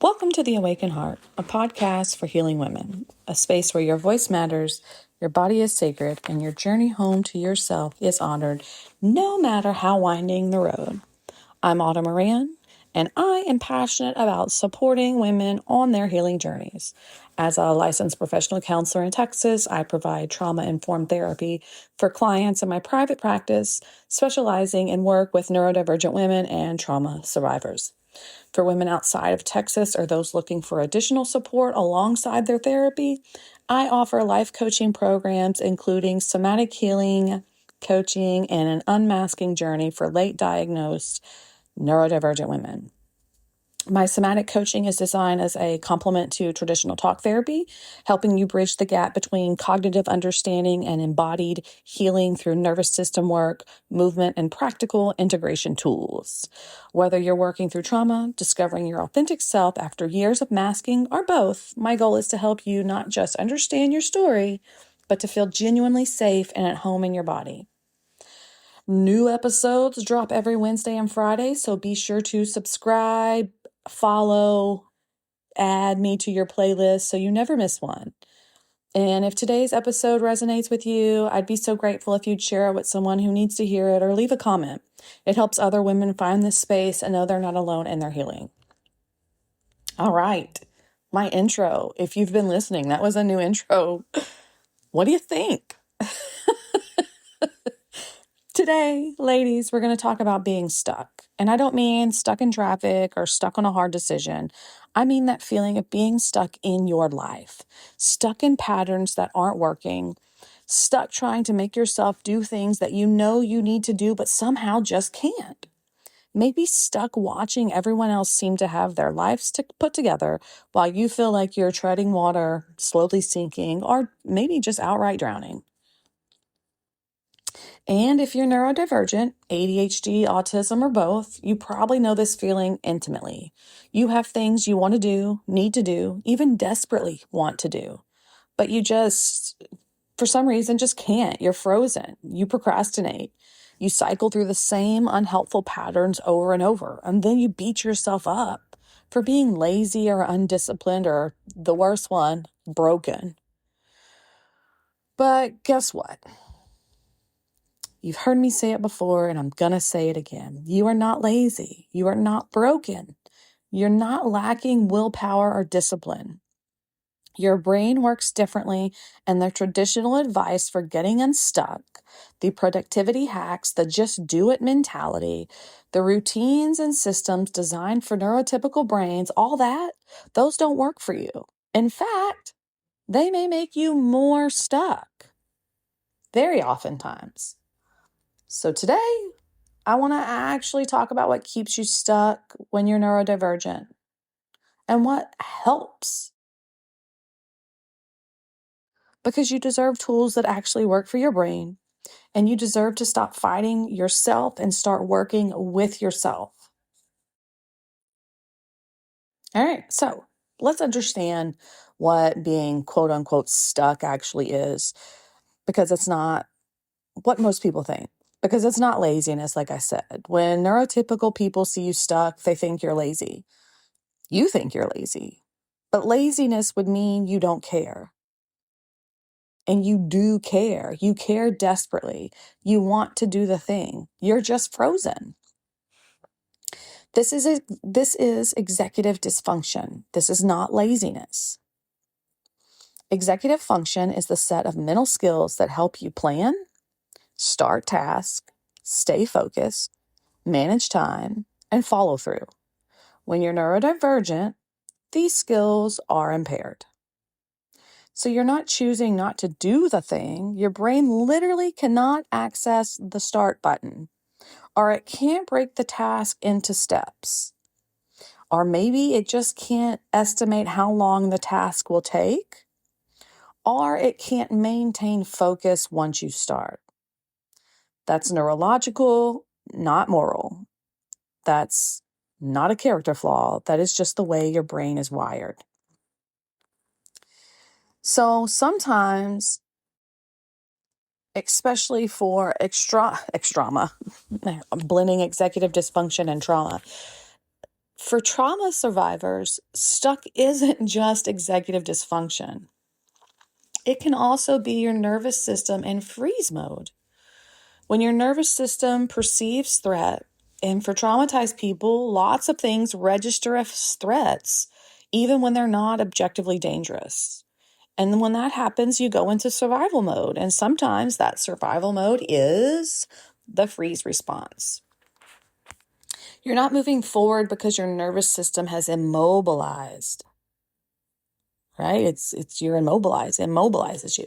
Welcome to The Awakened Heart, a podcast for healing women, a space where your voice matters, your body is sacred, and your journey home to yourself is honored, no matter how winding the road. I'm Autumn Moran, and I am passionate about supporting women on their healing journeys. As a licensed professional counselor in Texas, I provide trauma-informed therapy for clients in my private practice, specializing in work with neurodivergent women and trauma survivors. For women outside of Texas or those looking for additional support alongside their therapy, I offer life coaching programs, including somatic healing, coaching, and an unmasking journey for late diagnosed neurodivergent women. My somatic coaching is designed as a complement to traditional talk therapy, helping you bridge the gap between cognitive understanding and embodied healing through nervous system work, movement, and practical integration tools. Whether you're working through trauma, discovering your authentic self after years of masking, or both, my goal is to help you not just understand your story, but to feel genuinely safe and at home in your body. New episodes drop every Wednesday and Friday, so be sure to subscribe, follow, add me to your playlist so you never miss one. And if today's episode resonates with you, I'd be so grateful if you'd share it with someone who needs to hear it or leave a comment. It helps other women find this space and know they're not alone in their healing. All right, my intro. If you've been listening, that was a new intro. What do you think? Today, ladies, we're going to talk about being stuck. And I don't mean stuck in traffic or stuck on a hard decision. I mean that feeling of being stuck in your life, stuck in patterns that aren't working, stuck trying to make yourself do things that you know you need to do, but somehow just can't. Maybe stuck watching everyone else seem to have their lives put together while you feel like you're treading water, slowly sinking, or maybe just outright drowning. And if you're neurodivergent, ADHD, autism, or both, you probably know this feeling intimately. You have things you want to do, need to do, even desperately want to do, but you just, for some reason, just can't. You're frozen. You procrastinate. You cycle through the same unhelpful patterns over and over, and then you beat yourself up for being lazy or undisciplined or, the worst one, broken. But guess what? You've heard me say it before, and I'm going to say it again. You are not lazy. You are not broken. You're not lacking willpower or discipline. Your brain works differently, and the traditional advice for getting unstuck, the productivity hacks, the just do it mentality, the routines and systems designed for neurotypical brains, all that, those don't work for you. In fact, they may make you more stuck. Very oftentimes. So today, I want to actually talk about what keeps you stuck when you're neurodivergent and what helps. Because you deserve tools that actually work for your brain, and you deserve to stop fighting yourself and start working with yourself. All right, so let's understand what being quote unquote stuck actually is, because it's not what most people think. Because it's not laziness, like I said. When neurotypical people see you stuck, they think you're lazy. You think you're lazy. But laziness would mean you don't care. And you do care. You care desperately. You want to do the thing. You're just frozen. This is executive dysfunction. This is not laziness. Executive function is the set of mental skills that help you plan, start tasks, stay focused, manage time, and follow through. When you're neurodivergent, these skills are impaired. So you're not choosing not to do the thing. Your brain literally cannot access the start button, or it can't break the task into steps. Or maybe it just can't estimate how long the task will take, or it can't maintain focus once you start. That's neurological, not moral. That's not a character flaw. That is just the way your brain is wired. So sometimes, especially for trauma, blending executive dysfunction and trauma, For trauma survivors, stuck isn't just executive dysfunction. It can also be your nervous system in freeze mode. When your nervous system perceives threat, and for traumatized people, lots of things register as threats, even when they're not objectively dangerous. And when that happens, you go into survival mode. And sometimes that survival mode is the freeze response. You're not moving forward because your nervous system has immobilized, right? It's you're immobilized, it immobilizes you.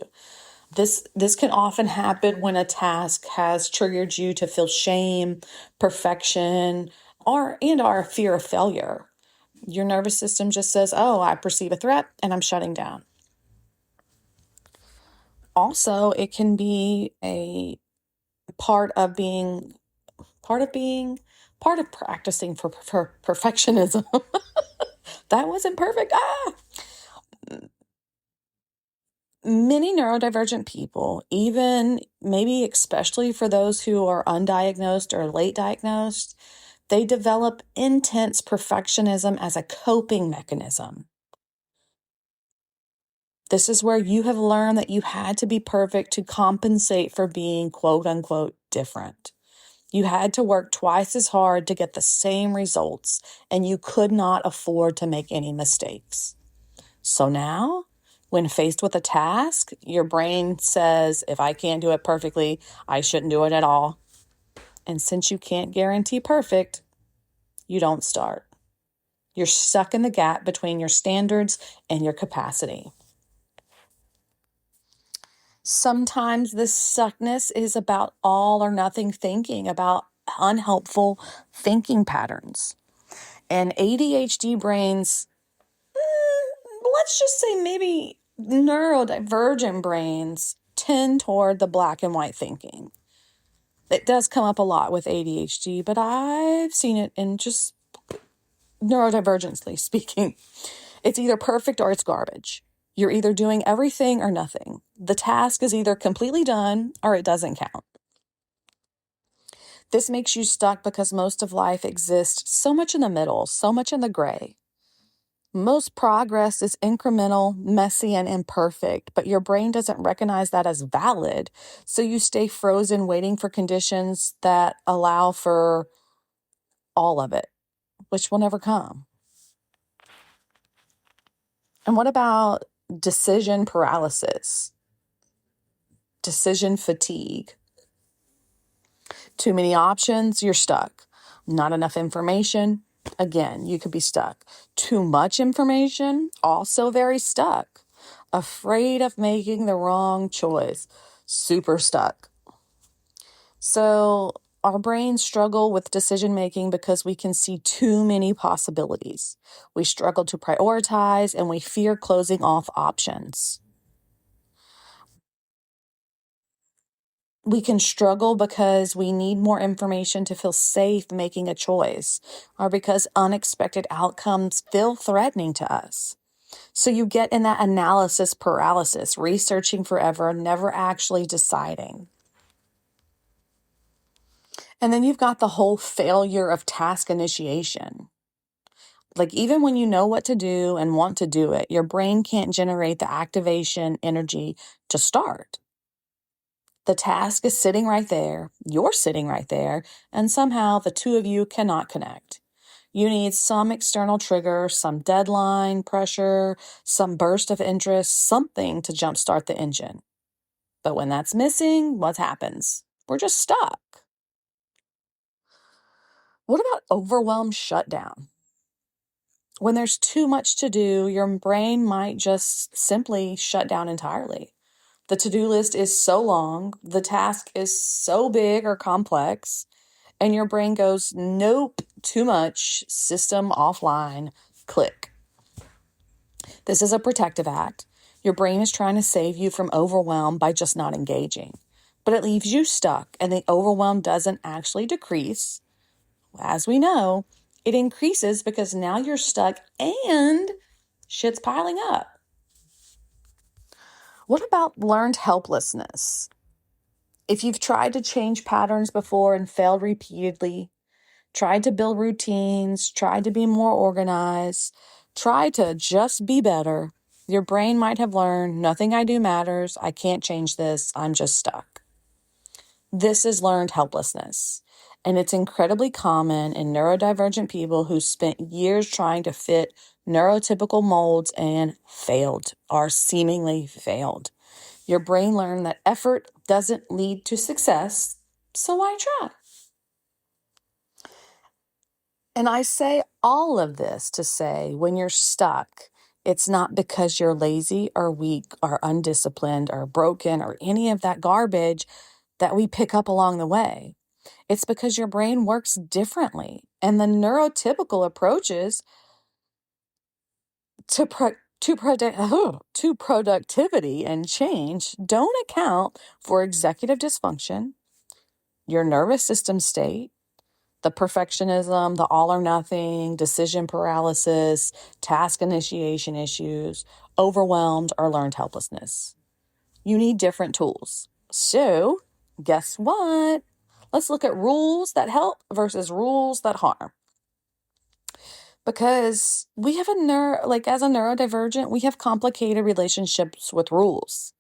This can often happen when a task has triggered you to feel shame, perfection, or fear of failure. Your nervous system just says, "Oh, I perceive a threat and I'm shutting down." Also, it can be a part of being part of being part of practicing for perfectionism. That wasn't perfect. Many neurodivergent people, even maybe especially for those who are undiagnosed or late diagnosed, they develop intense perfectionism as a coping mechanism. This is where you have learned that you had to be perfect to compensate for being quote unquote different. You had to work twice as hard to get the same results, and you could not afford to make any mistakes. So now, when faced with a task, your brain says, if I can't do it perfectly, I shouldn't do it at all. And since you can't guarantee perfect, you don't start. You're stuck in the gap between your standards and your capacity. Sometimes this stuckness is about all or nothing thinking, about unhelpful thinking patterns. And ADHD brains, let's just say maybe neurodivergent brains, tend toward the black and white thinking. It does come up a lot with ADHD, but I've seen it in just neurodivergently speaking. It's either perfect or it's garbage. You're either doing everything or nothing. The task is either completely done or it doesn't count. This makes you stuck because most of life exists so much in the middle, so much in the gray. Most progress is incremental, messy, and imperfect, but your brain doesn't recognize that as valid. So you stay frozen waiting for conditions that allow for all of it, which will never come. And what about decision paralysis, decision fatigue? Too many options, you're stuck. Not enough information, again, you could be stuck. Too much information, also very stuck. Afraid of making the wrong choice, super stuck. So our brains struggle with decision making because we can see too many possibilities. We struggle to prioritize and we fear closing off options. We can struggle because we need more information to feel safe making a choice, or because unexpected outcomes feel threatening to us. So you get in that analysis paralysis, researching forever, never actually deciding. And then you've got the whole failure of task initiation. Like, even when you know what to do and want to do it, your brain can't generate the activation energy to start. The task is sitting right there, you're sitting right there, and somehow the two of you cannot connect. You need some external trigger, some deadline, pressure, some burst of interest, something to jumpstart the engine. But when that's missing, what happens? We're just stuck. What about overwhelmed shutdown? When there's too much to do, your brain might just simply shut down entirely. The to-do list is so long, the task is so big or complex, and your brain goes, nope, too much, system offline, click. This is a protective act. Your brain is trying to save you from overwhelm by just not engaging. But it leaves you stuck, and the overwhelm doesn't actually decrease. As we know, it increases because now you're stuck and shit's piling up. What about learned helplessness? If you've tried to change patterns before and failed repeatedly, tried to build routines, tried to be more organized, tried to just be better, your brain might have learned nothing I do matters. I can't change this. I'm just stuck. This is learned helplessness. And it's incredibly common in neurodivergent people who spent years trying to fit neurotypical molds and failed, or seemingly failed. Your brain learned that effort doesn't lead to success, so why try? And I say all of this to say when you're stuck, it's not because you're lazy or weak or undisciplined or broken or any of that garbage that we pick up along the way. It's because your brain works differently. And the neurotypical approaches to productivity and change don't account for executive dysfunction, your nervous system state, the perfectionism, the all or nothing, decision paralysis, task initiation issues, overwhelmed, or learned helplessness. You need different tools. So, guess what? Let's look at rules that help versus rules that harm. Because we have as a neurodivergent, we have complicated relationships with rules.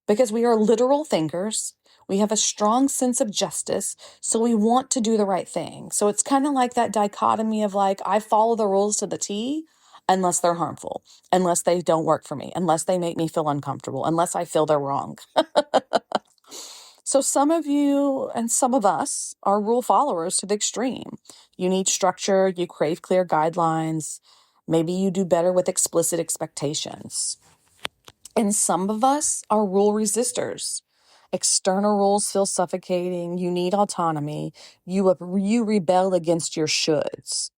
Because we are literal thinkers, we have a strong sense of justice, so we want to do the right thing. So it's kind of like that dichotomy of like, I follow the rules to the T unless they're harmful, unless they don't work for me, unless they make me feel uncomfortable, unless I feel they're wrong. So some of you and some of us are rule followers to the extreme. You need structure, you crave clear guidelines. Maybe you do better with explicit expectations. And some of us are rule resistors. External rules feel suffocating. You need autonomy. You rebel against your shoulds.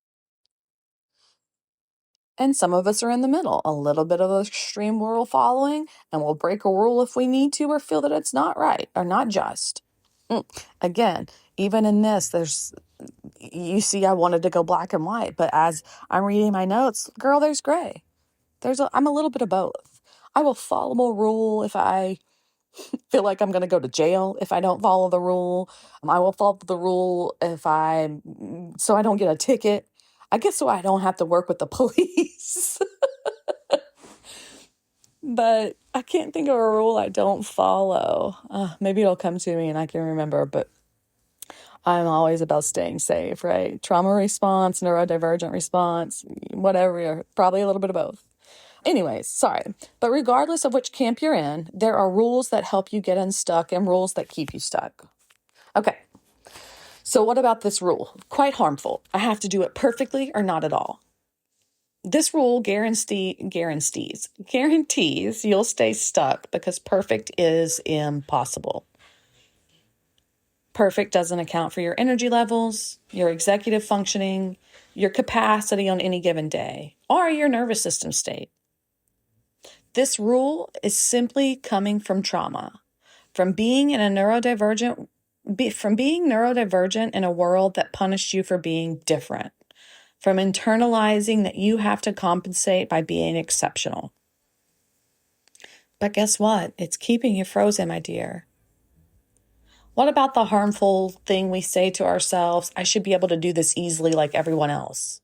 And some of us are in the middle, a little bit of extreme rule following, and we'll break a rule if we need to or feel that it's not right or not just. Again, even in this, you see, I wanted to go black and white, but as I'm reading my notes, girl, there's gray. I'm a little bit of both. I will follow a rule if I feel like I'm going to go to jail if I don't follow the rule. I will follow the rule so I don't get a ticket. I guess so I don't have to work with the police. But I can't think of a rule I don't follow. Maybe it'll come to me and I can remember, but I'm always about staying safe, right? Trauma response, neurodivergent response, whatever, probably a little bit of both. Anyways, sorry. But regardless of which camp you're in, there are rules that help you get unstuck and rules that keep you stuck. Okay. So what about this rule? Quite harmful. I have to do it perfectly or not at all. This rule guarantees you'll stay stuck because perfect is impossible. Perfect doesn't account for your energy levels, your executive functioning, your capacity on any given day, or your nervous system state. This rule is simply coming from trauma, from being neurodivergent in a world that punished you for being different, from internalizing that you have to compensate by being exceptional. But guess what? It's keeping you frozen, my dear. What about the harmful thing we say to ourselves, I should be able to do this easily like everyone else?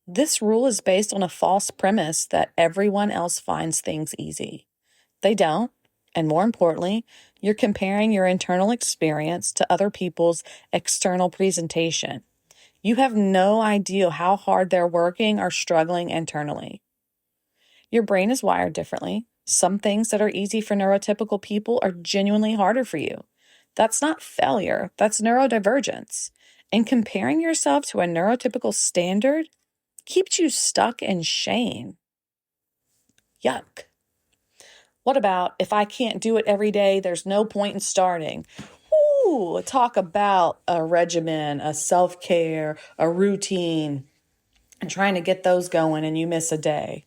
This rule is based on a false premise that everyone else finds things easy. They don't. And more importantly, you're comparing your internal experience to other people's external presentation. You have no idea how hard they're working or struggling internally. Your brain is wired differently. Some things that are easy for neurotypical people are genuinely harder for you. That's not failure, that's neurodivergence. And comparing yourself to a neurotypical standard keeps you stuck in shame. Yuck. What about if I can't do it every day, there's no point in starting? Ooh, talk about a regimen, a self-care, a routine, and trying to get those going and you miss a day.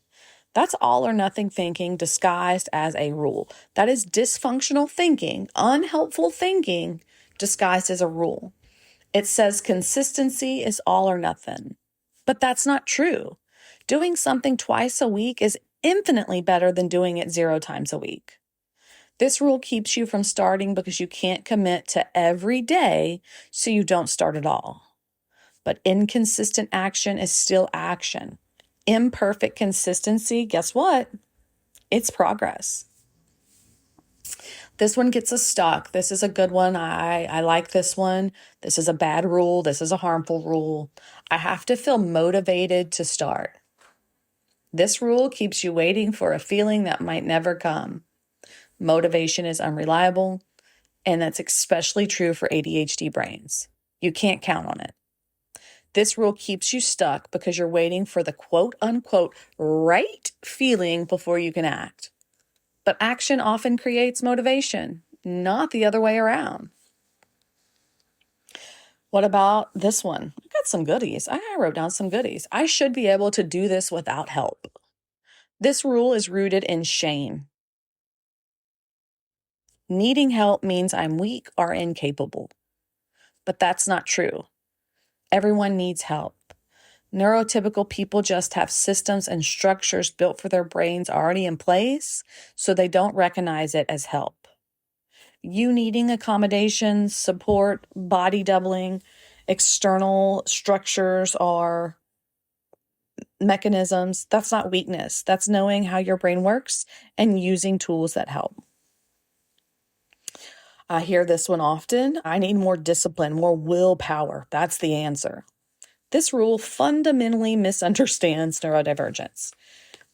That's all or nothing thinking disguised as a rule. That is dysfunctional thinking, unhelpful thinking disguised as a rule. It says consistency is all or nothing. But that's not true. Doing something twice a week is infinitely better than doing it 0 times a week. This rule keeps you from starting because you can't commit to every day, so you don't start at all. But inconsistent action is still action. Imperfect consistency, guess what? It's progress. This one gets us stuck. This is a good one. I like this one. This is a bad rule. This is a harmful rule. I have to feel motivated to start. This rule keeps you waiting for a feeling that might never come. Motivation is unreliable, and that's especially true for ADHD brains. You can't count on it. This rule keeps you stuck because you're waiting for the quote unquote right feeling before you can act. But action often creates motivation, not the other way around. What about this one? I got some goodies. I wrote down some goodies. I should be able to do this without help. This rule is rooted in shame. Needing help means I'm weak or incapable. But that's not true. Everyone needs help. Neurotypical people just have systems and structures built for their brains already in place, so they don't recognize it as help. You needing accommodations, support, body doubling, external structures or mechanisms, that's not weakness. That's knowing how your brain works and using tools that help. I hear this one often. I need more discipline, more willpower. That's the answer. This rule fundamentally misunderstands neurodivergence.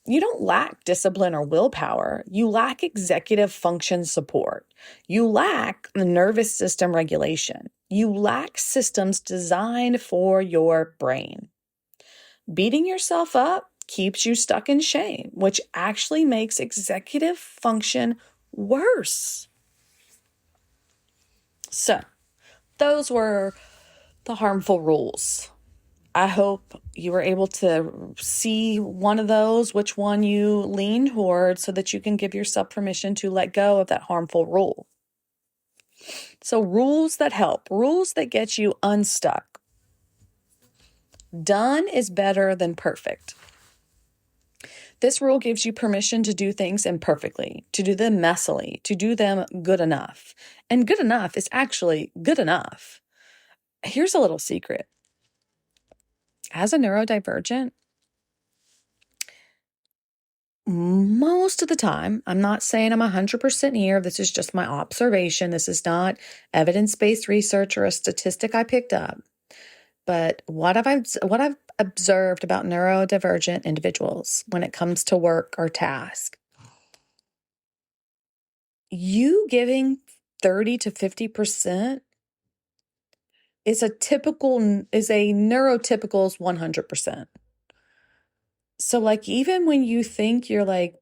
You don't lack discipline or willpower. You lack executive function support. You lack the nervous system regulation. You lack systems designed for your brain. Beating yourself up keeps you stuck in shame, which actually makes executive function worse. So, those were the harmful rules. I hope you were able to see one of those, which one you lean toward, so that you can give yourself permission to let go of that harmful rule. So rules that help, rules that get you unstuck. Done is better than perfect. This rule gives you permission to do things imperfectly, to do them messily, to do them good enough. And good enough is actually good enough. Here's a little secret. As a neurodivergent, most of the time, I'm not saying I'm 100% here. This is just my observation. This is not evidence-based research or a statistic I picked up. But what I've observed about neurodivergent individuals when it comes to work or task, you giving 30 to 50% is a neurotypical's 100%. So like, even when you think you're like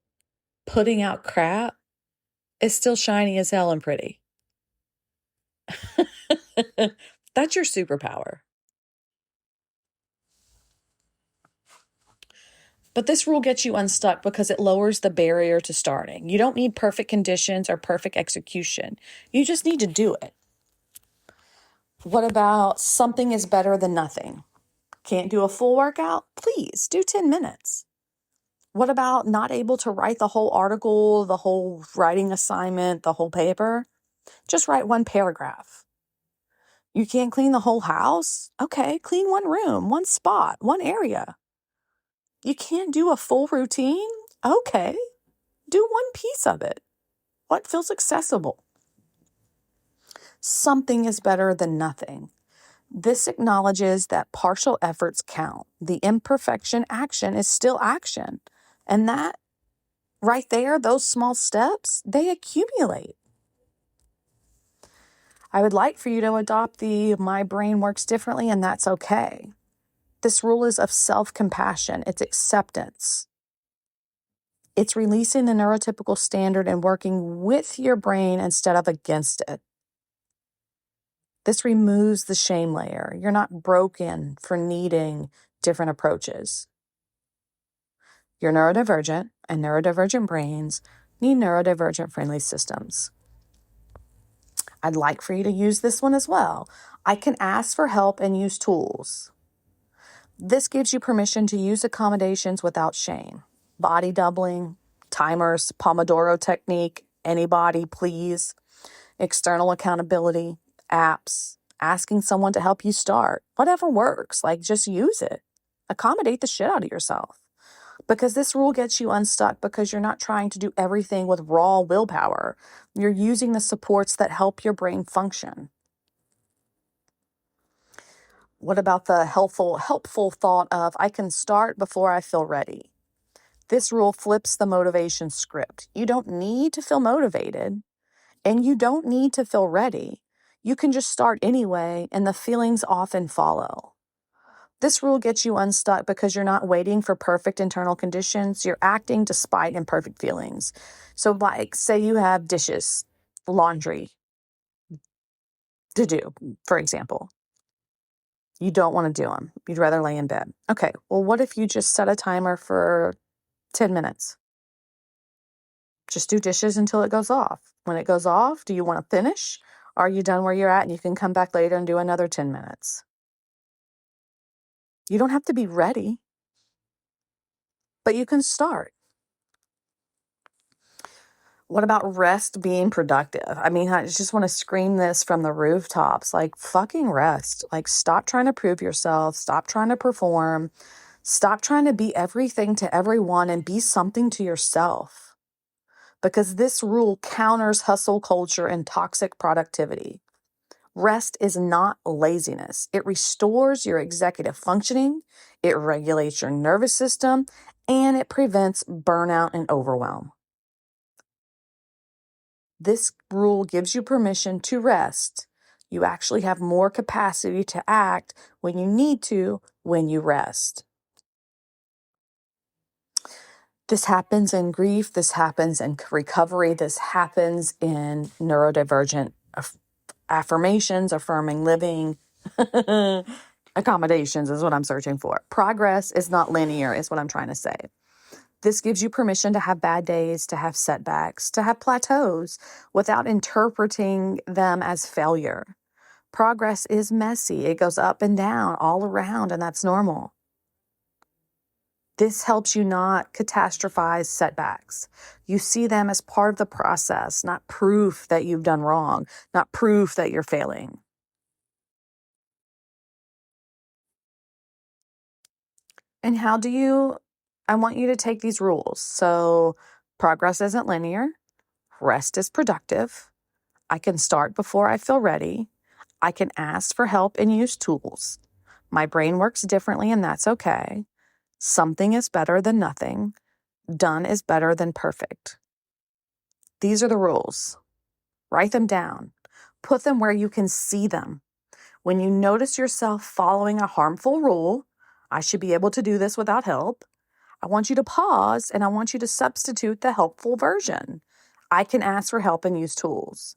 putting out crap, it's still shiny as hell and pretty. That's your superpower. But this rule gets you unstuck because it lowers the barrier to starting. You don't need perfect conditions or perfect execution. You just need to do it. What about something is better than nothing? Can't do a full workout? Please do 10 minutes. What about not able to write the whole article, the whole writing assignment, the whole paper? Just write one paragraph. You can't clean the whole house? Okay, clean one room, one spot, one area. You can't do a full routine? Okay, do one piece of it. What feels accessible? Something is better than nothing. This acknowledges that partial efforts count. The imperfection action is still action. And that right there, those small steps, they accumulate. I would like for you to adopt the my brain works differently, and that's okay. This rule is of self-compassion. It's acceptance. It's releasing the neurotypical standard and working with your brain instead of against it. This removes the shame layer. You're not broken for needing different approaches. You're neurodivergent, and neurodivergent brains need neurodivergent-friendly systems. I'd like for you to use this one as well. I can ask for help and use tools. This gives you permission to use accommodations without shame. Body doubling, timers, Pomodoro technique, Anybody, please. External accountability, apps, asking someone to help you start, whatever works, like just use it. Accommodate the shit out of yourself. Because this rule gets you unstuck because you're not trying to do everything with raw willpower. You're using the supports that help your brain function. What about the helpful thought of, I can start before I feel ready? This rule flips the motivation script. You don't need to feel motivated and you don't need to feel ready. You can just start anyway, and the feelings often follow. This rule gets you unstuck because you're not waiting for perfect internal conditions. You're acting despite imperfect feelings. So, like, say you have dishes, laundry to do, for example. You don't want to do them. You'd rather lay in bed. Okay, well, what if you just set a timer for 10 minutes? Just do dishes until it goes off. When it goes off, do you want to finish? Are you done where you're at and you can come back later and do another 10 minutes? You don't have to be ready, but you can start. What about rest being productive? I mean, I just want to scream this from the rooftops, like fucking rest. Like stop trying to prove yourself. Stop trying to perform. Stop trying to be everything to everyone and be something to yourself. Because this rule counters hustle culture and toxic productivity. Rest is not laziness. It restores your executive functioning, it regulates your nervous system, and it prevents burnout and overwhelm. This rule gives you permission to rest. You actually have more capacity to act when you need to when you rest. This happens in grief. This happens in recovery. This happens in neurodivergent affirmations, affirming living. Accommodations is what I'm searching for. Progress is not linear, is what I'm trying to say. This gives you permission to have bad days, to have setbacks, to have plateaus without interpreting them as failure. Progress is messy. It goes up and down all around, and that's normal. This helps you not catastrophize setbacks. You see them as part of the process, not proof that you've done wrong, not proof that you're failing. And I want you to take these rules. So progress isn't linear. Rest is productive. I can start before I feel ready. I can ask for help and use tools. My brain works differently, and that's okay. Something is better than nothing. Done is better than perfect. These are the rules. Write them down. Put them where you can see them. When you notice yourself following a harmful rule, I should be able to do this without help. I want you to pause and I want you to substitute the helpful version. I can ask for help and use tools.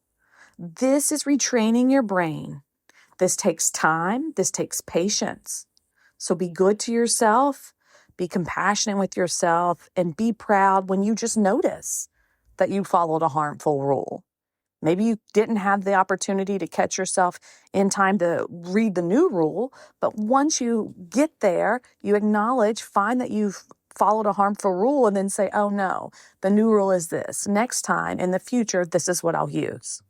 This is retraining your brain. This takes time. This takes patience. So be good to yourself, be compassionate with yourself, and be proud when you just notice that you followed a harmful rule. Maybe you didn't have the opportunity to catch yourself in time to read the new rule, but once you get there, you acknowledge, find that you've followed a harmful rule, and then say, oh no, the new rule is this. Next time, in the future, this is what I'll use.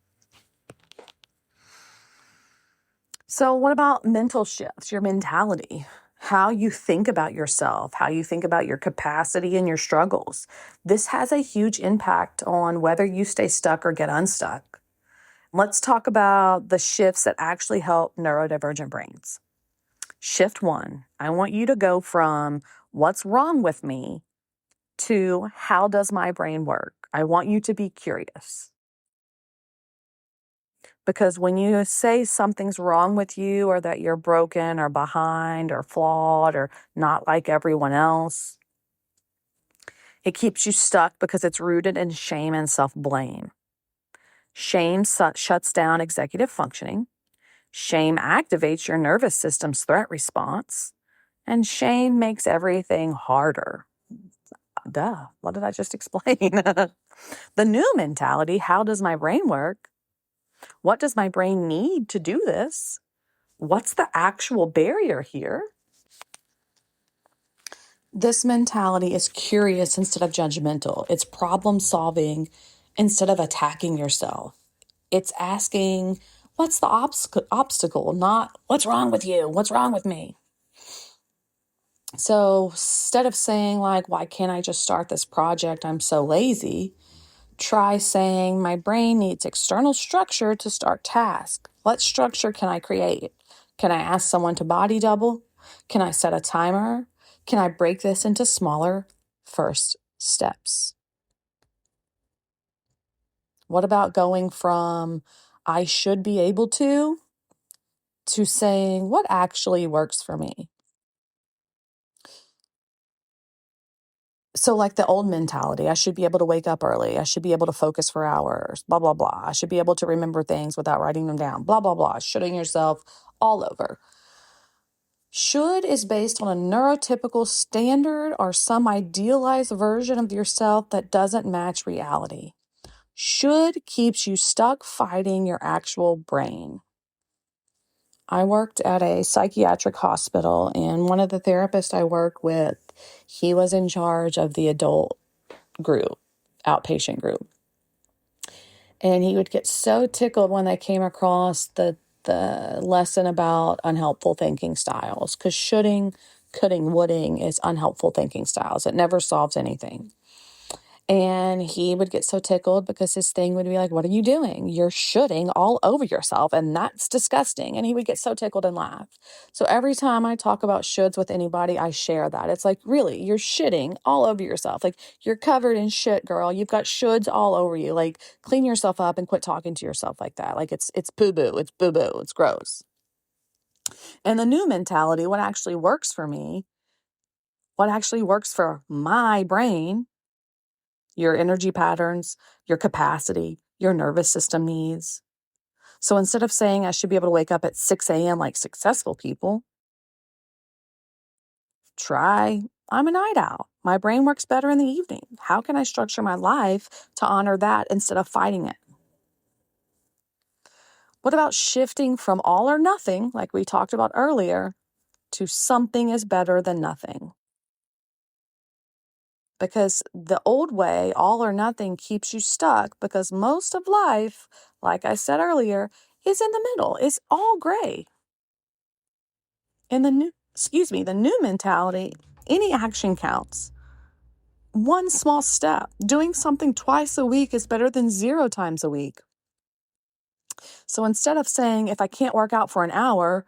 So what about mental shifts, your mentality? How you think about yourself, how you think about your capacity and your struggles. This has a huge impact on whether you stay stuck or get unstuck. Let's talk about the shifts that actually help neurodivergent brains. Shift 1, I want you to go from what's wrong with me to how does my brain work? I want you to be curious. Because when you say something's wrong with you or that you're broken or behind or flawed or not like everyone else, it keeps you stuck because it's rooted in shame and self-blame. Shame shuts down executive functioning. Shame activates your nervous system's threat response. And shame makes everything harder. Duh, what did I just explain? The new mentality, how does my brain work? What does my brain need to do this? What's the actual barrier here? This mentality is curious instead of judgmental. It's problem solving instead of attacking yourself. It's asking, what's the obstacle, not what's wrong with you? What's wrong with me? So instead of saying like, why can't I just start this project? I'm so lazy. Try saying, my brain needs external structure to start tasks. What structure can I create? Can I ask someone to body double? Can I set a timer? Can I break this into smaller first steps? What about going from I should be able to saying what actually works for me? So like the old mentality, I should be able to wake up early. I should be able to focus for hours, blah, blah, blah. I should be able to remember things without writing them down, blah, blah, blah. Shooting yourself all over. Should is based on a neurotypical standard or some idealized version of yourself that doesn't match reality. Should keeps you stuck fighting your actual brain. I worked at a psychiatric hospital, and one of the therapists I work with, he was in charge of the adult group, outpatient group. And he would get so tickled when they came across the lesson about unhelpful thinking styles, because shoulding, coulding, woulding is unhelpful thinking styles. It never solves anything. And he would get so tickled because his thing would be like, what are you doing? You're shoulding all over yourself, and that's disgusting. And he would get so tickled and laugh. So every time I talk about shoulds with anybody, I share that. It's like, really, you're shitting all over yourself. Like, you're covered in shit, girl. You've got shoulds all over you. Like, clean yourself up and quit talking to yourself like that. Like, it's poo-boo. It's boo-boo. It's gross. And the new mentality, what actually works for me, what actually works for my brain, your energy patterns, your capacity, your nervous system needs. So instead of saying I should be able to wake up at 6 a.m. like successful people, try I'm a night owl. My brain works better in the evening. How can I structure my life to honor that instead of fighting it? What about shifting from all or nothing, like we talked about earlier, to something is better than nothing? Because the old way, all or nothing, keeps you stuck because most of life, like I said earlier, is in the middle. It's all gray. In the new mentality, any action counts. One small step, doing something twice a week is better than 0 times a week. So instead of saying, if I can't work out for an hour,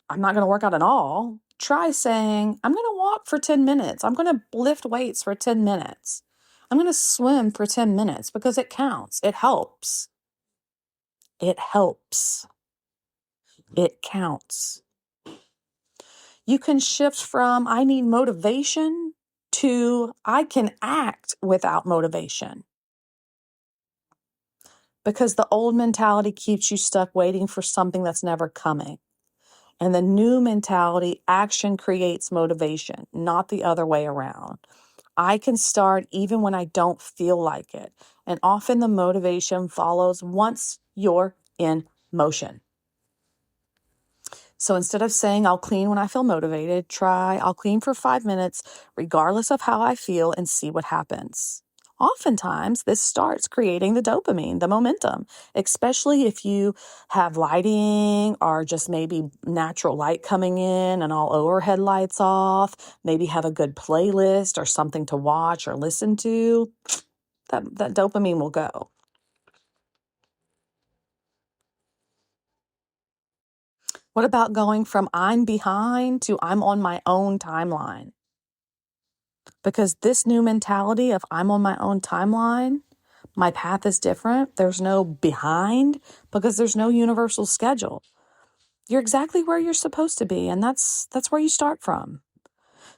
I'm not going to work out at all, try saying, I'm going to walk for 10 minutes. I'm going to lift weights for 10 minutes. I'm going to swim for 10 minutes because it counts. It helps. It helps. It counts. You can shift from I need motivation to I can act without motivation. Because the old mentality keeps you stuck waiting for something that's never coming. And the new mentality, action creates motivation, not the other way around. I can start even when I don't feel like it. And often the motivation follows once you're in motion. So instead of saying I'll clean when I feel motivated, try I'll clean for 5 minutes, regardless of how I feel, and see what happens. Oftentimes, this starts creating the dopamine, the momentum, especially if you have lighting or just maybe natural light coming in and all overhead lights off, maybe have a good playlist or something to watch or listen to, that dopamine will go. What about going from I'm behind to I'm on my own timeline? Because this new mentality of I'm on my own timeline, my path is different. There's no behind because there's no universal schedule. You're exactly where you're supposed to be, and that's where you start from.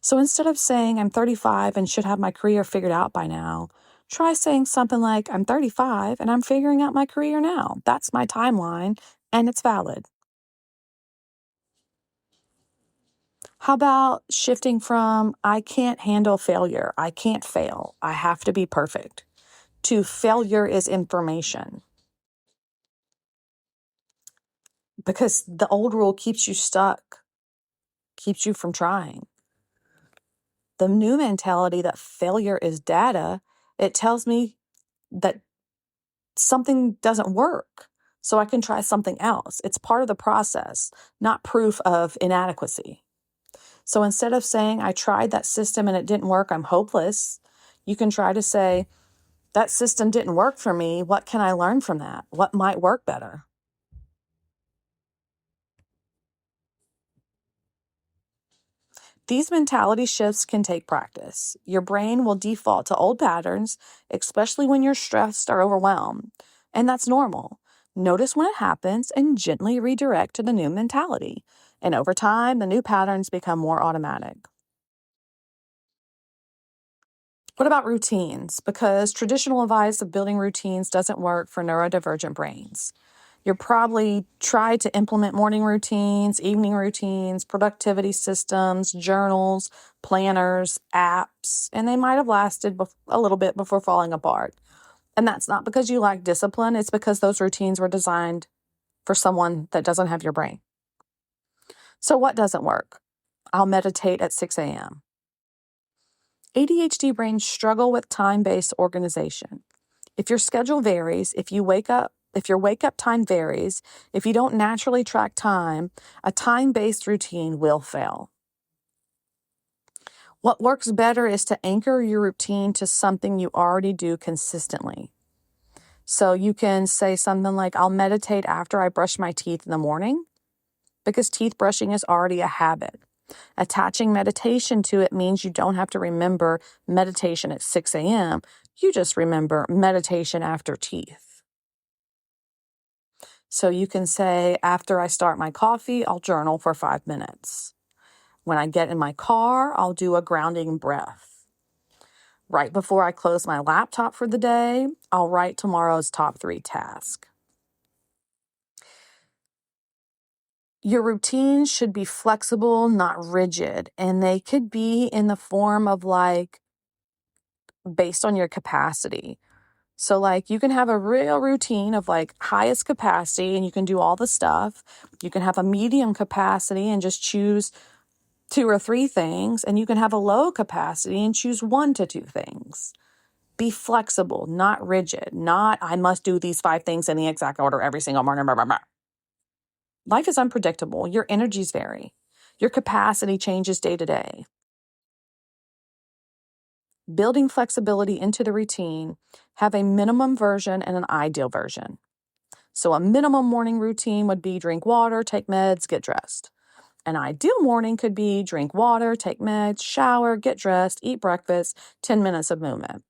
So instead of saying I'm 35 and should have my career figured out by now, try saying something like I'm 35 and I'm figuring out my career now. That's my timeline and it's valid. How about shifting from I can't handle failure, I can't fail, I have to be perfect, to failure is information? Because the old rule keeps you stuck, keeps you from trying. The new mentality that failure is data, it tells me that something doesn't work, so I can try something else. It's part of the process, not proof of inadequacy. So instead of saying, I tried that system and it didn't work, I'm hopeless, you can try to say, that system didn't work for me. What can I learn from that? What might work better? These mentality shifts can take practice. Your brain will default to old patterns, especially when you're stressed or overwhelmed. And that's normal. Notice when it happens and gently redirect to the new mentality. And over time, the new patterns become more automatic. What about routines? Because traditional advice of building routines doesn't work for neurodivergent brains. You're probably tried to implement morning routines, evening routines, productivity systems, journals, planners, apps, and they might have lasted a little bit before falling apart. And that's not because you lack discipline, it's because those routines were designed for someone that doesn't have your brain. So what doesn't work? I'll meditate at 6 a.m. ADHD brains struggle with time-based organization. If your schedule varies, if your wake up time varies, if you don't naturally track time, a time-based routine will fail. What works better is to anchor your routine to something you already do consistently. So you can say something like, I'll meditate after I brush my teeth in the morning, because teeth brushing is already a habit. Attaching meditation to it means you don't have to remember meditation at 6 a.m. You just remember meditation after teeth. So you can say, after I start my coffee, I'll journal for 5 minutes. When I get in my car, I'll do a grounding breath. Right before I close my laptop for the day, I'll write tomorrow's top 3 tasks. Your routines should be flexible, not rigid, and they could be in the form of based on your capacity. So you can have a real routine of highest capacity and you can do all the stuff. You can have a medium capacity and just choose 2 or 3 things, and you can have a low capacity and choose 1 to 2 things. Be flexible, not rigid, not I must do these 5 things in the exact order every single morning. Blah, blah, blah. Life is unpredictable. Your energies vary. Your capacity changes day to day. Building flexibility into the routine, have a minimum version and an ideal version. So a minimum morning routine would be drink water, take meds, get dressed. An ideal morning could be drink water, take meds, shower, get dressed, eat breakfast, 10 minutes of movement.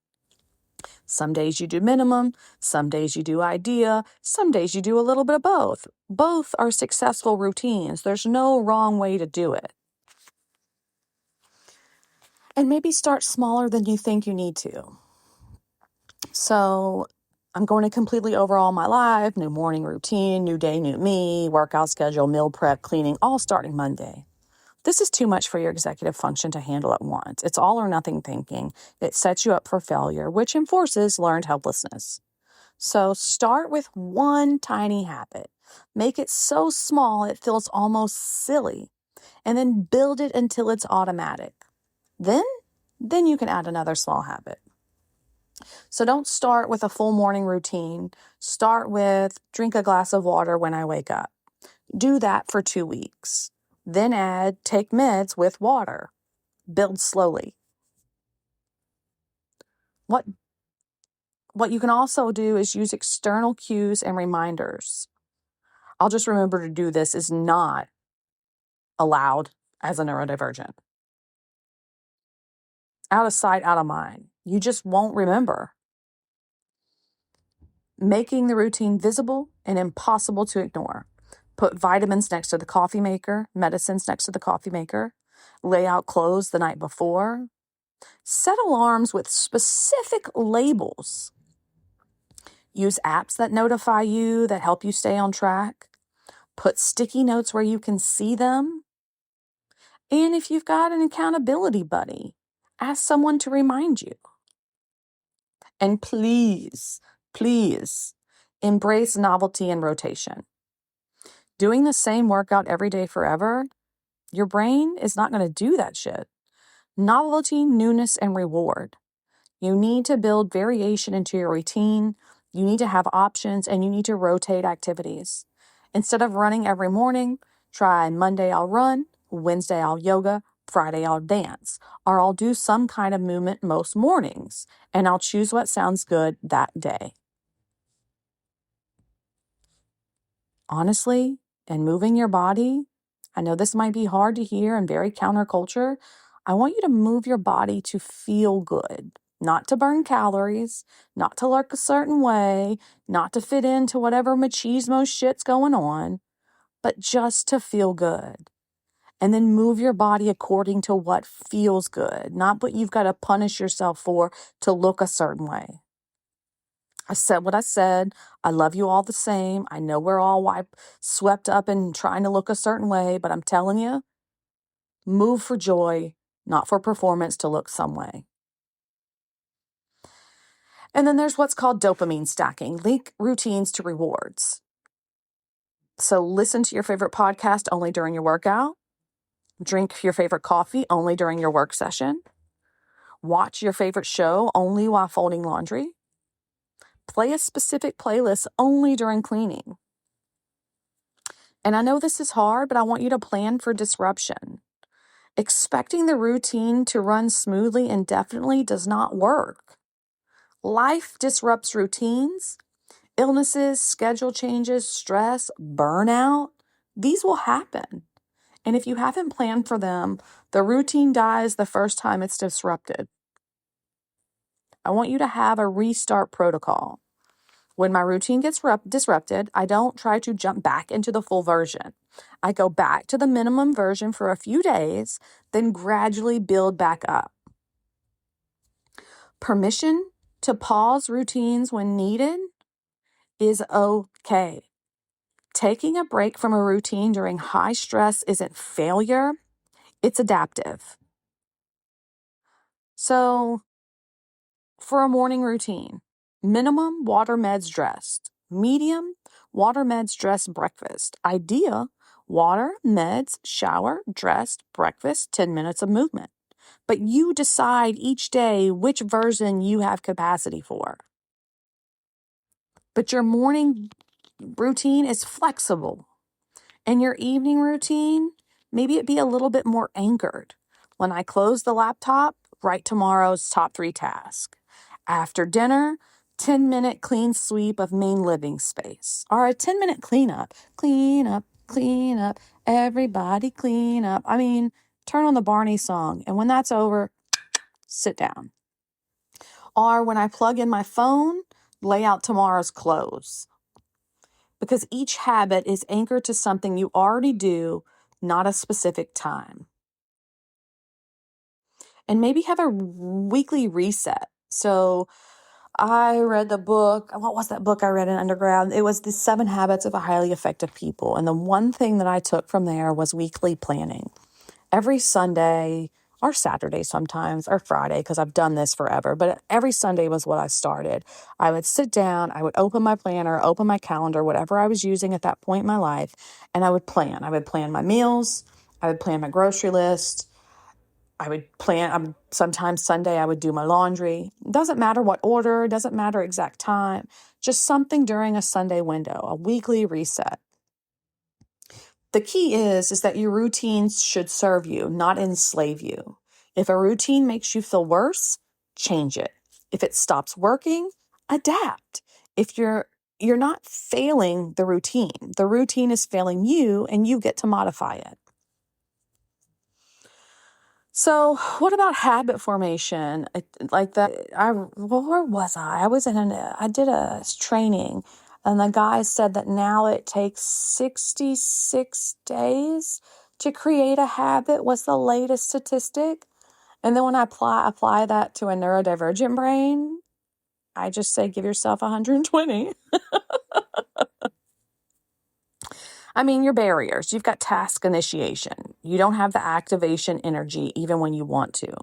Some days you do minimum, some days you do idea, some days you do a little bit of both. Both are successful routines. There's no wrong way to do it. And maybe start smaller than you think you need to. So I'm going to completely overhaul my life, new morning routine, new day, new me, workout schedule, meal prep, cleaning, all starting Monday. This is too much for your executive function to handle at once. It's all or nothing thinking. It sets you up for failure, which enforces learned helplessness. So start with one tiny habit. Make it so small it feels almost silly, and then build it until it's automatic. Then you can add another small habit. So don't start with a full morning routine. Start with drink a glass of water when I wake up. Do that for 2 weeks. Then add take meds with water. Build slowly. What you can also do is use external cues and reminders. I'll just remember to do this is not allowed as a neurodivergent. Out of sight, out of mind. You just won't remember. Making the routine visible and impossible to ignore. Put vitamins next to the coffee maker, medicines next to the coffee maker. Lay out clothes the night before. Set alarms with specific labels. Use apps that notify you, that help you stay on track. Put sticky notes where you can see them. And if you've got an accountability buddy, ask someone to remind you. And please, embrace novelty and rotation. Doing the same workout every day forever, your brain is not going to do that shit. Novelty, newness, and reward. You need to build variation into your routine. You need to have options, and you need to rotate activities. Instead of running every morning, try Monday I'll run, Wednesday I'll yoga, Friday I'll dance, or I'll do some kind of movement most mornings, and I'll choose what sounds good that day. Honestly, and moving your body, I know this might be hard to hear and very counterculture. I want you to move your body to feel good, not to burn calories, not to look a certain way, not to fit into whatever machismo shit's going on, but just to feel good. And then move your body according to what feels good, not what you've got to punish yourself for to look a certain way. I said what I said. I love you all the same. I know we're all swept up in trying to look a certain way, but I'm telling you, move for joy, not for performance to look some way. And then there's what's called dopamine stacking. Link routines to rewards. So listen to your favorite podcast only during your workout. Drink your favorite coffee only during your work session. Watch your favorite show only while folding laundry. Play a specific playlist only during cleaning. And I know this is hard, but I want you to plan for disruption. Expecting the routine to run smoothly indefinitely does not work. Life disrupts routines. Illnesses, schedule changes, stress, burnout, these will happen. And if you haven't planned for them, the routine dies the first time it's disrupted. I want you to have a restart protocol. When my routine gets disrupted, I don't try to jump back into the full version. I go back to the minimum version for a few days, then gradually build back up. Permission to pause routines when needed is okay. Taking a break from a routine during high stress isn't failure, it's adaptive. So, for a morning routine, minimum water meds dressed, medium water meds dressed breakfast, idea water, meds, shower, dressed, breakfast, 10 minutes of movement. But you decide each day which version you have capacity for. But your morning routine is flexible. And your evening routine, maybe it be a little bit more anchored. When I close the laptop, write tomorrow's top 3 tasks. After dinner, 10-minute clean sweep of main living space. Or a 10-minute cleanup. Clean up, everybody clean up. I mean, turn on the Barney song. And when that's over, sit down. Or when I plug in my phone, lay out tomorrow's clothes. Because each habit is anchored to something you already do, not a specific time. And maybe have a weekly reset. So I read the book. What was that book I read in undergrad? It was The 7 Habits of a Highly Effective People. And the one thing that I took from there was weekly planning. Every Sunday or Saturday sometimes or Friday, because I've done this forever, but every Sunday was what I started. I would sit down, I would open my planner, open my calendar, whatever I was using at that point in my life, and I would plan. I would plan my meals. I would plan my grocery list. I would plan, sometimes Sunday I would do my laundry. It doesn't matter what order, it doesn't matter exact time, just something during a Sunday window, a weekly reset. The key is that your routines should serve you, not enslave you. If a routine makes you feel worse, change it. If it stops working, adapt. If you're not failing the routine is failing you, and you get to modify it. So what about habit formation? Where was I? I did a training, and the guy said that now it takes 66 days to create a habit. Was the latest statistic. And then when I apply that to a neurodivergent brain, I just say, give yourself 120. I mean, your barriers. You've got task initiation. You don't have the activation energy even when you want to.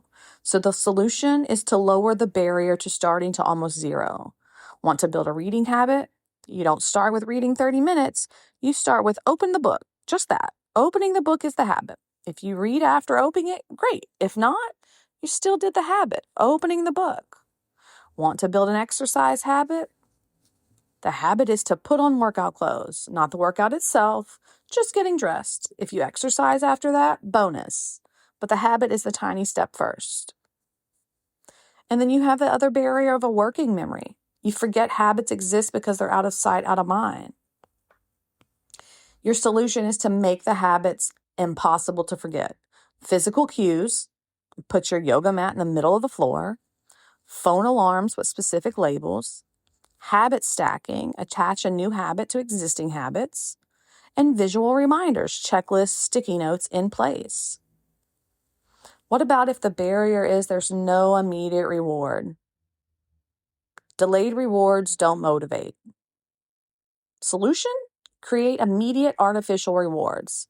So the solution is to lower the barrier to starting to almost zero. Want to build a reading habit? You don't start with reading 30 minutes. You start with open the book. Just that. Opening the book is the habit. If you read after opening it, great. If not, you still did the habit, opening the book. Want to build an exercise habit? The habit is to put on workout clothes, not the workout itself, just getting dressed. If you exercise after that, bonus. But the habit is the tiny step first. And then you have the other barrier of a working memory. You forget habits exist because they're out of sight, out of mind. Your solution is to make the habits impossible to forget. Physical cues, put your yoga mat in the middle of the floor. Phone alarms with specific labels. Habit stacking, attach a new habit to existing habits. And visual reminders, checklists, sticky notes in place. What about if the barrier is there's no immediate reward? Delayed rewards don't motivate. Solution? Create immediate artificial rewards.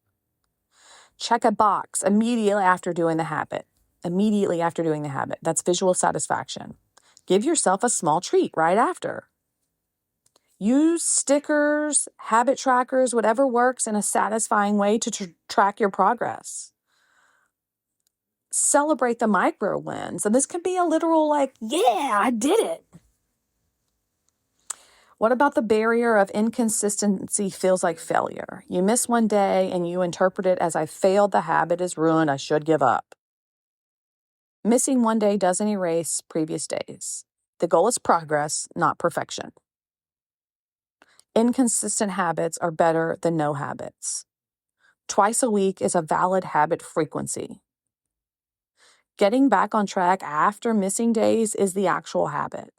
Check a box immediately after doing the habit. Immediately after doing the habit. That's visual satisfaction. Give yourself a small treat right after. Use stickers, habit trackers, whatever works in a satisfying way to track your progress. Celebrate the micro wins. And this can be a literal yeah, I did it. What about the barrier of inconsistency feels like failure? You miss one day and you interpret it as I failed, the habit is ruined, I should give up. Missing one day doesn't erase previous days. The goal is progress, not perfection. Inconsistent habits are better than no habits. Twice a week is a valid habit frequency. Getting back on track after missing days is the actual habit.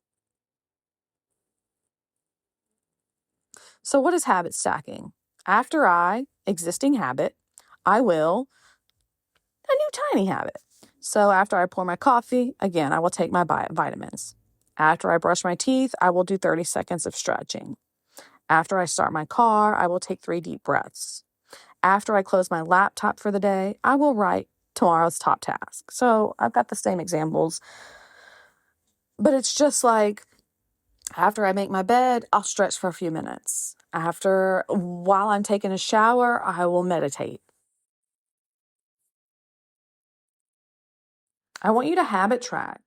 So what is habit stacking? After existing habit, I will a new tiny habit. So after I pour my coffee, again, I will take my vitamins. After I brush my teeth, I will do 30 seconds of stretching. After I start my car, I will take 3 deep breaths. After I close my laptop for the day, I will write tomorrow's top task. So I've got the same examples, but it's just like after I make my bed, I'll stretch for a few minutes. While I'm taking a shower, I will meditate. I want you to habit track,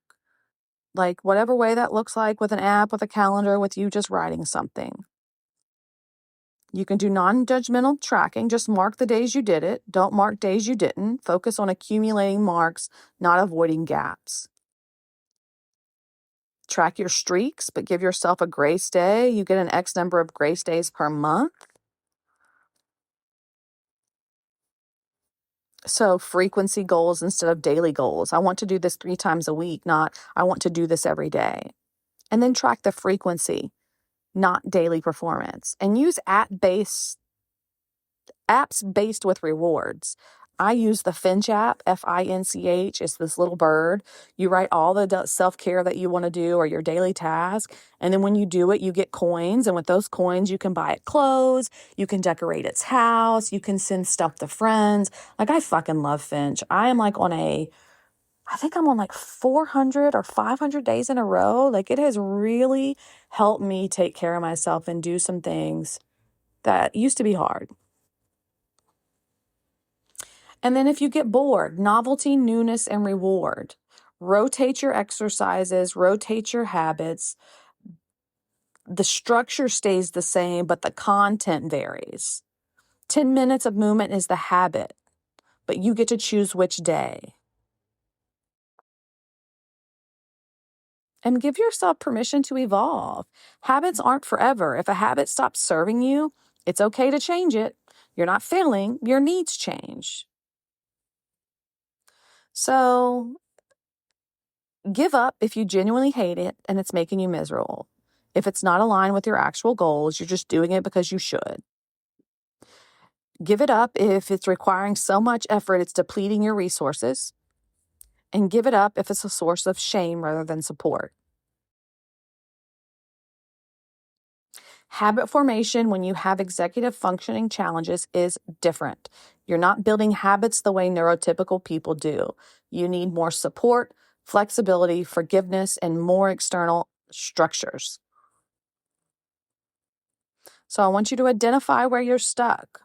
like whatever way that looks like, with an app, with a calendar, with you just writing something. You can do non-judgmental tracking. Just mark the days you did it. Don't mark days you didn't. Focus on accumulating marks, not avoiding gaps. Track your streaks, but give yourself a grace day. You get an X number of grace days per month. So frequency goals instead of daily goals. I want to do this 3 times a week, not I want to do this every day. And then track the frequency, not daily performance. And use apps based with rewards. I use the Finch app, Finch. It's this little bird. You write all the self-care that you want to do or your daily task. And then when you do it, you get coins. And with those coins, you can buy it clothes. You can decorate its house. You can send stuff to friends. I fucking love Finch. I am I think I'm on 400 or 500 days in a row. It has really helped me take care of myself and do some things that used to be hard. And then if you get bored, novelty, newness, and reward. Rotate your exercises, rotate your habits. The structure stays the same, but the content varies. 10 minutes of movement is the habit, but you get to choose which day. And give yourself permission to evolve. Habits aren't forever. If a habit stops serving you, it's okay to change it. You're not failing, your needs change. So give up if you genuinely hate it and it's making you miserable. If it's not aligned with your actual goals, you're just doing it because you should. Give it up if it's requiring so much effort it's depleting your resources. And give it up if it's a source of shame rather than support. Habit formation when you have executive functioning challenges is different. You're not building habits the way neurotypical people do. You need more support, flexibility, forgiveness, and more external structures. So I want you to identify where you're stuck.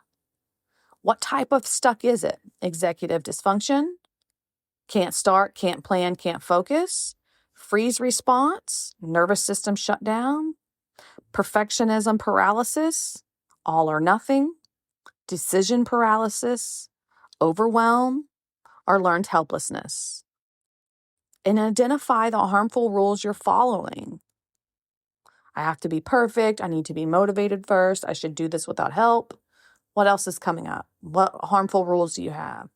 What type of stuck is it? Executive dysfunction? Can't start, can't plan, can't focus? freeze response, nervous system shutdown, perfectionism paralysis, all or nothing, decision paralysis, overwhelm, or learned helplessness. And identify the harmful rules you're following. I have to be perfect. I need to be motivated first. I should do this without help. What else is coming up? What harmful rules do you have?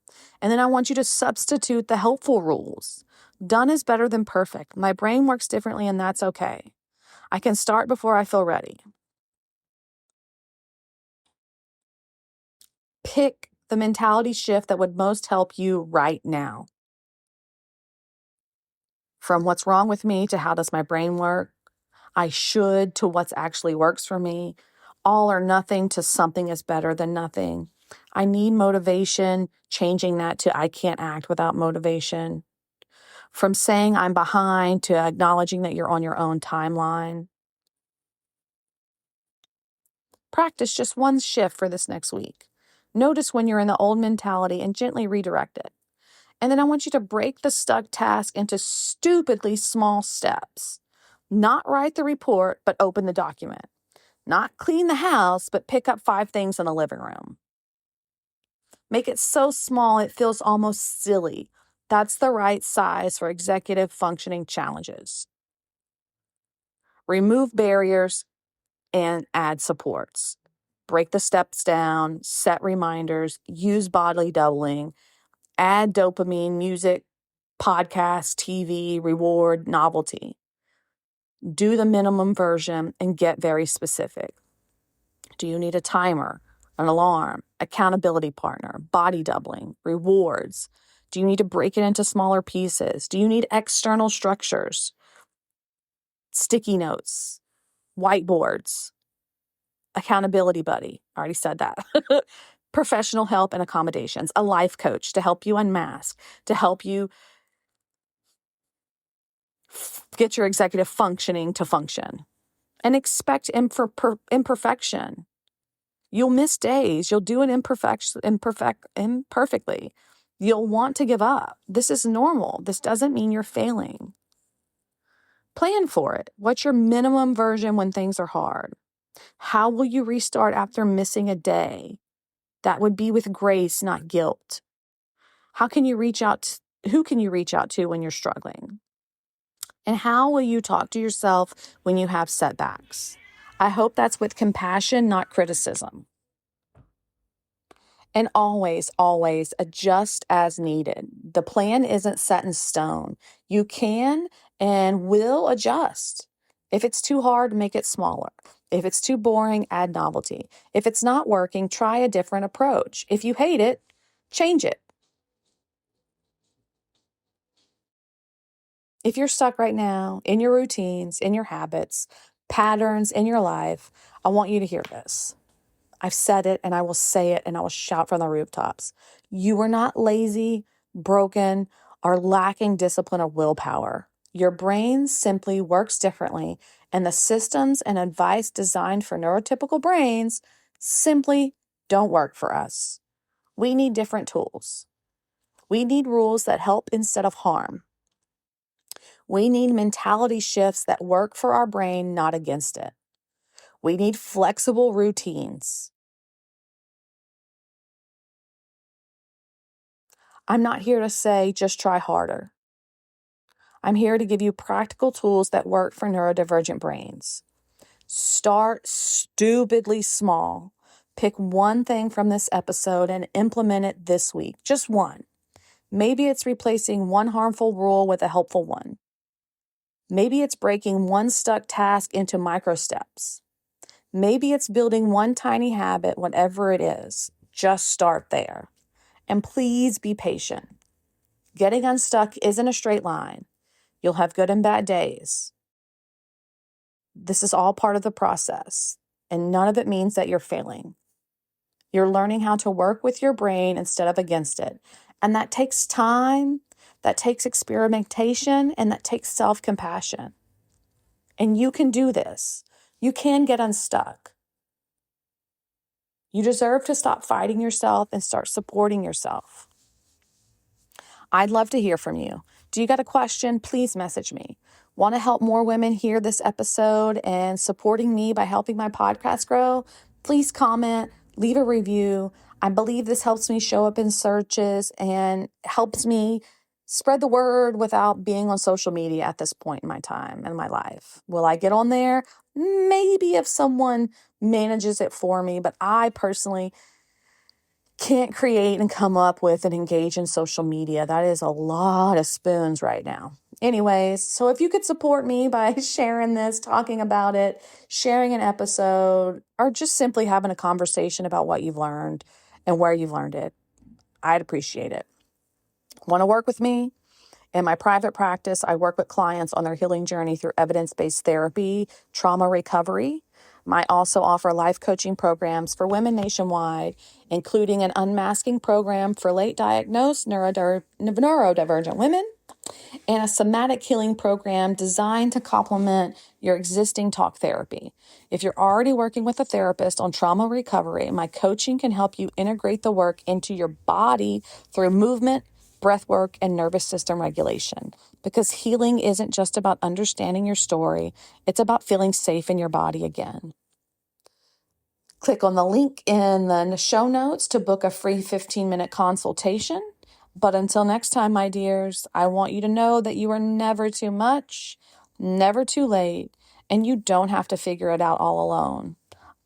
And then I want you to substitute the helpful rules. Done is better than perfect. My brain works differently, and that's okay. I can start before I feel ready. Pick the mentality shift that would most help you right now. From what's wrong with me to how does my brain work? I should to what's actually works for me. All or nothing to something is better than nothing. I need motivation, changing that to I can't act without motivation. From saying I'm behind to acknowledging that you're on your own timeline. Practice just one shift for this next week. Notice when you're in the old mentality and gently redirect it. And then I want you to break the stuck task into stupidly small steps. Not write the report, but open the document. Not clean the house, but pick up 5 things in the living room. Make it so small it feels almost silly. That's the right size for executive functioning challenges. Remove barriers and add supports. Break the steps down, set reminders, use bodily doubling, add dopamine, music, podcast, TV, reward, novelty. Do the minimum version and get very specific. Do you need a timer, an alarm, accountability partner, body doubling, rewards? Do you need to break it into smaller pieces? Do you need external structures, sticky notes, whiteboards, accountability buddy? I already said that. Professional help and accommodations, a life coach to help you unmask, to help you get your executive functioning to function. And expect imperfection. You'll miss days. You'll do it imperfectly. You'll want to give up. This is normal. This doesn't mean you're failing. Plan for it. What's your minimum version when things are hard? How will you restart after missing a day? That would be with grace, not guilt. Who can you reach out to when you're struggling? And how will you talk to yourself when you have setbacks? I hope that's with compassion, not criticism. And always, always adjust as needed. The plan isn't set in stone. You can and will adjust. If it's too hard, make it smaller. If it's too boring, add novelty. If it's not working, try a different approach. If you hate it, change it. If you're stuck right now in your routines, in your habits, patterns in your life, I want you to hear this. I've said it and I will say it and I will shout from the rooftops. You are not lazy, broken, or lacking discipline or willpower. Your brain simply works differently, and the systems and advice designed for neurotypical brains simply don't work for us. We need different tools. We need rules that help instead of harm. We need mentality shifts that work for our brain, not against it. We need flexible routines. I'm not here to say just try harder. I'm here to give you practical tools that work for neurodivergent brains. Start stupidly small. Pick one thing from this episode and implement it this week. Just one. Maybe it's replacing one harmful rule with a helpful one. Maybe it's breaking one stuck task into micro steps. Maybe it's building one tiny habit, whatever it is. Just start there. And please be patient. Getting unstuck isn't a straight line. You'll have good and bad days. This is all part of the process, and none of it means that you're failing. You're learning how to work with your brain instead of against it. And that takes time, that takes experimentation, and that takes self-compassion. And you can do this. You can get unstuck. You deserve to stop fighting yourself and start supporting yourself. I'd love to hear from you. Do you got a question? Please message me. Want to help more women hear this episode and supporting me by helping my podcast grow? Please comment, leave a review. I believe this helps me show up in searches and helps me spread the word without being on social media at this point in my time and my life. Will I get on there? Maybe if someone manages it for me, but I personally can't create and come up with and engage in social media. That is a lot of spoons right now. Anyways, so if you could support me by sharing this, talking about it, sharing an episode, or just simply having a conversation about what you've learned and where you've learned it, I'd appreciate it. Want to work with me? In my private practice, I work with clients on their healing journey through evidence-based therapy, trauma recovery. I also offer life coaching programs for women nationwide, including an unmasking program for late diagnosed neurodivergent women and a somatic healing program designed to complement your existing talk therapy. If you're already working with a therapist on trauma recovery, my coaching can help you integrate the work into your body through movement, breath work, and nervous system regulation. Because healing isn't just about understanding your story, it's about feeling safe in your body again. Click on the link in the show notes to book a free 15-minute consultation. But until next time, my dears, I want you to know that you are never too much, never too late, and you don't have to figure it out all alone.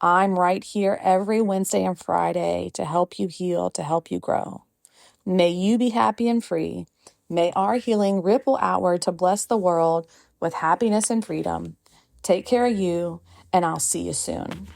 I'm right here every Wednesday and Friday to help you heal, to help you grow. May you be happy and free. May our healing ripple outward to bless the world with happiness and freedom. Take care of you, and I'll see you soon.